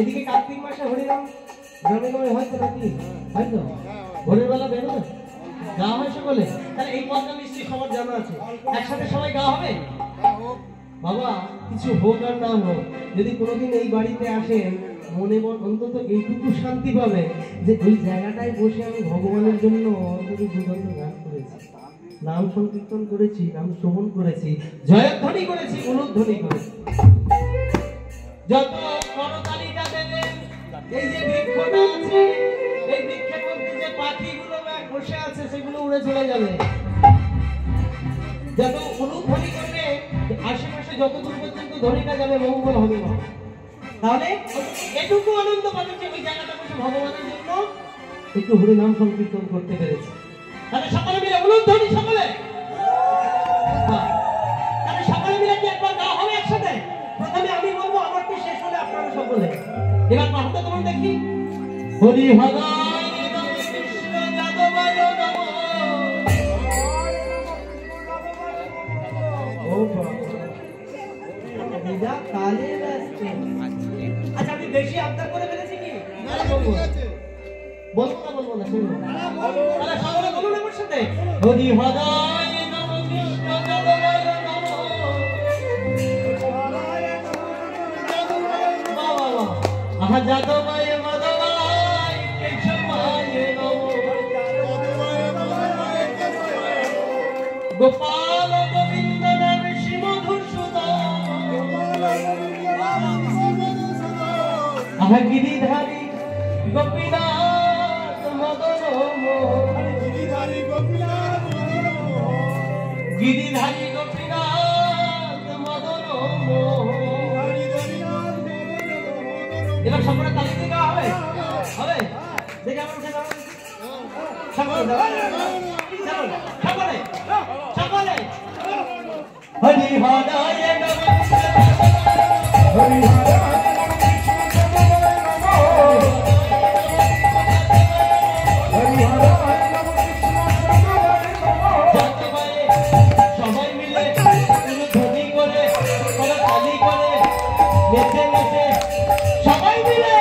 এদিকে কার্তিক মাসে হরিনাম গ্রামে গ্রামে হয়তো নাকি হয়তো ভোরের বেলা বেরোবে গাওয়া হয় সকলে, তাহলে এই পদটা নিশ্চয়ই সবার জানা আছে। একসাথে সবাই গাওয়া হবে। বাবা কিছু হোক আর না হোক, যদি কোনোদিন এই বাড়িতে আসেন মনে অন্তত এইটুকু শান্তি পাবে যে ওই জায়গাটায় বসে আমি ভগবানের জন্য অন্তত দুর্দান্ত গান করেছি, নাম সংকীর্তন করেছি, নাম শ্রবণ করেছি, জয়ধ্বনি করেছি, উলুধ্বনি করেছি। যত করতালিটা দেবেন, এই যে বৃক্ষটা আছে, এই বৃক্ষের মধ্যে যে পাখিগুলো বসে আছে সেগুলো উড়ে চলে যাবে। যত উলুধ্বনি করবে আশেপাশে যত দূর পর্যন্ত ধ্বনিটা যাবে মঙ্গল হবে না। তাহলে এটুকু আনন্দ পাবে যে ওই জায়গাটা বসে ভগবানের জন্য একটু হরিনাম সংকীর্তন করতে পেরেছে। তাহলে সকলে মিলে উলুধ্বনি, সকলে তাহলে সকলে মিলে কি একবার গাওয়া হবে একসাথে? প্রথমে আমি বলবো, আমারটি শেষ হলে আপনারা সকলে এবার পাঠটা তোমার দেখি। হরি হরায় নমঃ কৃষ্ণ যাদবায় নমঃ। ও বাবা এটা কালে আসছে। আচ্ছা আমি বেশি আবদার করে ফেলেছি কি? না বলবো না শুনুন। তাহলে সকলে বলুন আমার সাথে, হরি হরায় নমঃ কৃষ্ণ যাদবায় নমঃ। আহা যাদবায় মাধবায় কেশবায় নমঃ। গোপাল গোবিন্দ নাম শ্রী মধুসূদন। আহা গিরিধারী গোপীনাথ মদন মোহন। গিরিধারী গোপীনাথ মদন মোহন। এবার সকলে তালি দিয়ে গাওয়া হবে? হবে? দেখে আমার উঠে দাও। সকলে হরি হরায় নমঃ। হরি হরায় সবাই মিলে ধ্বনি করে তালি করে নেচে নেচে সবাই মিলে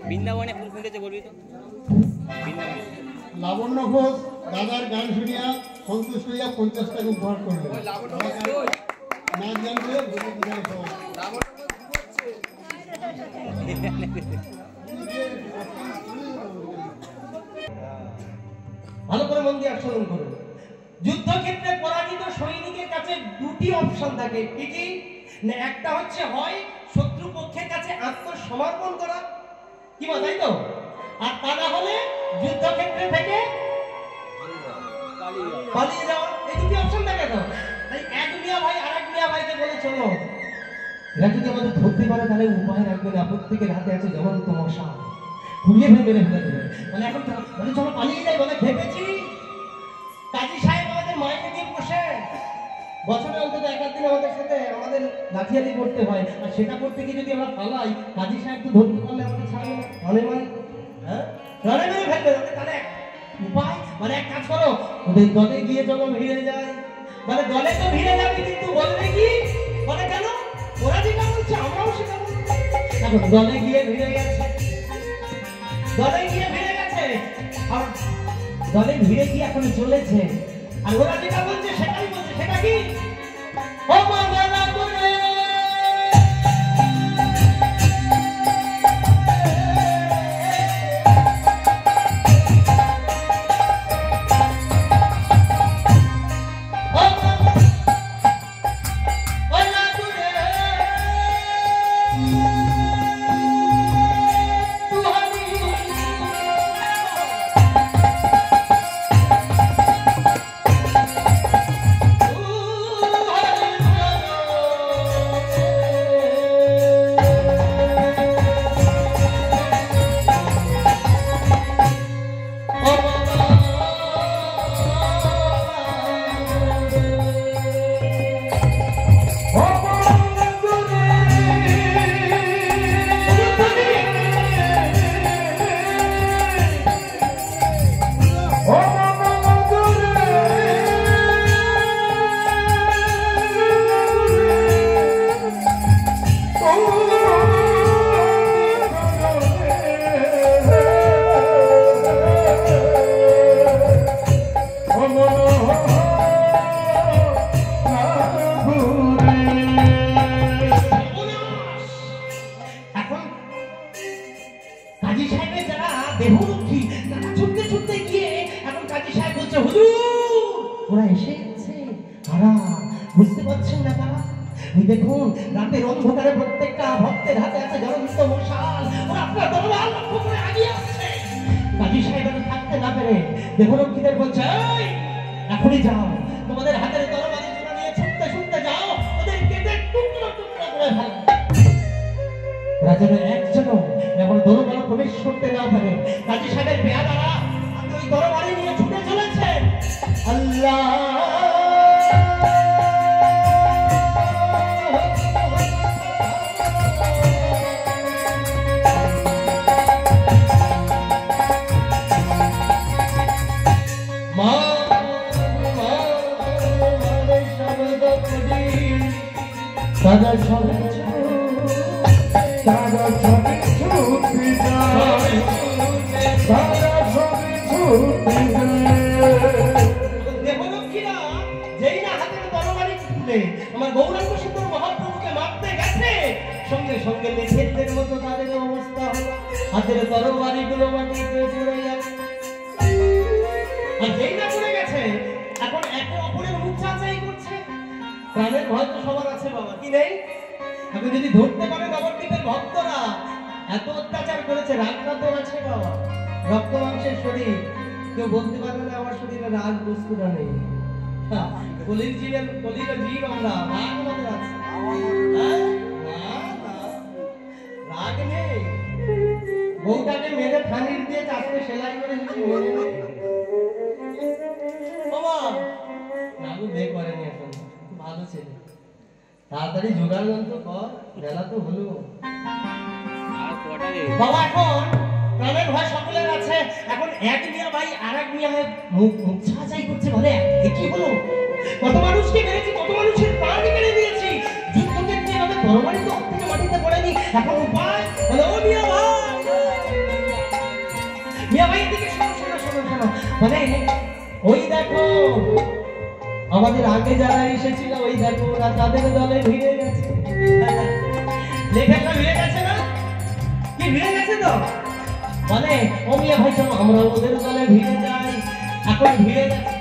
বৃন্দাবনে ফুল ফুটেছে বলবি তো? লাবণ্য ঘোষ দাদার গান শুনিয়া সন্তুষ্ট হইয়া 50 টাকা উপহার করলেন। নাচ গান করে ভালো করে মন দিয়ে শ্রবণ করুন। যুদ্ধক্ষেত্রে পরাজিত সৈনিকের কাছে দুটি অপশন থাকে, কি না? একটা হচ্ছে হয় শত্রু পক্ষের কাছে আত্মসমর্পণ করা, কি বল তাই তো? আর তা না হলে যুদ্ধক্ষেত্রে থেকে পালিয়ে যাওয়া। এই দুটি অপশন থাকে তো। তাই এক মিয়া ভাই আরেক মিয়া ভাইকে বলে চলো, এরা যদি আমাদের ধরতে পারে তাহলে উপায় রাখবে না, প্রত্যেকের হাতে আছে জ্বলন্ত মশা, ঘুরিয়ে মেরে ফেলে দেবে। মানে এখন বলে চলো পালিয়ে যাই, বলে খেপেছি। বছরে অন্তত এক দিন আমাদের সাথে আমাদের লাঠিয়ালি করতে হয়, আর সেটা করতে গিয়ে যদি আমরা পালাই, কাজী সাহেব তো ধরতে পারলে আমাদের ছাড়বে না, মানে হ্যাঁ রনে মেরে ফেলবে। তাহলে উপায় মানে এক কাজ করো, ওদের দলে গিয়ে চলো ভিড়ে যায়। মানে দলে তো ভিড়ে যাবে, কিন্তু বলবে কি বলে কেন ওরা যেটা বলছে আমরাও সেটা বলবো। এখন দলে গিয়ে ভিড়ে গেছে, দলে গিয়ে ভিড়ে গেছে, আর দলে ভিড়ে গিয়ে এখন চলেছে, আর ওরা যেটা বলছে সেটাই বলছে। সেটা কি ও মাদানা করে বুঝতে পারছেন না তারা? ওই দেখুন রাতের অন্ধকারে প্রত্যেকটা ভক্তের হাতে আছে জ্বলন্ত মশাল, ওরা আপনার দরবার লক্ষ্য করে আগিয়ে আসছে। কাজী সাহেব থাকতে না পেরে দেবরক্ষীদের বলছে, এই এখনই যাও, তোমাদের হাতের তরবারি দুটো নিয়ে ছুটতে ছুটতে যাও, ওদের কেটে টুকরো টুকরো করে ফেলো। ওরা যেন একজনও এমন দরবারে প্রবেশ করতে না পারে। কাজী সাহেবের পেয়াদারা ওই তরবারি নিয়ে ছুটে চলেছে। আল্লাহ তারা সবে তারা সবে ছুটে যায়, তারা সবে ছুটে যায়। দেবলক্ষ্মীরা যেই না হাতের তরবারি তুলে আমার গৌরাঙ্গ সুন্দর মহাপ্রভুকে মারতে গেছে, সঙ্গে সঙ্গে লেখেদের মতো তাদের অবস্থা হলো, হাতের তরবারি গুলো মাটিতে পড়ে যাচ্ছে। আর যেই না পড়ে গেছে, এখন একে অপরের মুখ চাচাই করছে। প্রাণের ভয় তো সবার আছে বাবা, কি নেই? এখন যদি ধরতে পারে নবদ্বীপের ভক্তরা এত অত্যাচার করেছে, রাগটা তো আছে বাবা, রক্ত মাংসের শরীর, কেউ বলতে পারবে না আমার শরীরে রাগ বস্তুটা নেই। কলির জীবের কলির জীব আমরা, রাগ আমাদের আছে, রাগ নেই। বউটাকে মেরে থানির দিয়ে চাকরি সেলাই করে যদি মেরে বাবা রাগু বে করেনি, এখন ভালো ছেলে, তাড়াতাড়ি জোগাড় যন্ত্র কর, বেলা তো হলো বাবা। এখন প্রাণের ভয় সকলের আছে, এখন এক মিয়া ভাই আর এক মিয়া মুখ ছাঁচাই করছে, বলে কি হলো, কত মানুষকে মেরেছি, কত মানুষের প্রাণ কেড়ে দিয়েছি, যুদ্ধক্ষেত্রে এভাবে তরবারি তো থেকে মাটিতে পড়েনি, এখন উপায় বলে ও মিয়া ভাই, মিয়া ভাই এদিকে শোনো শোনো শোনো শোনো, মানে ওই দেখো আমাদের আগে যারা এসেছিল, ওই দেখো ওরা তাদের দলে ভিড়ে গেছে। লেখাটা ভিড়ে গেছে না? কি ভিড়ে গেছে তো? মানে ও মিয়া ভাই চলো আমরা ওদের দলে ভিড়ে যাই, এখন ভিড়ে গেছে।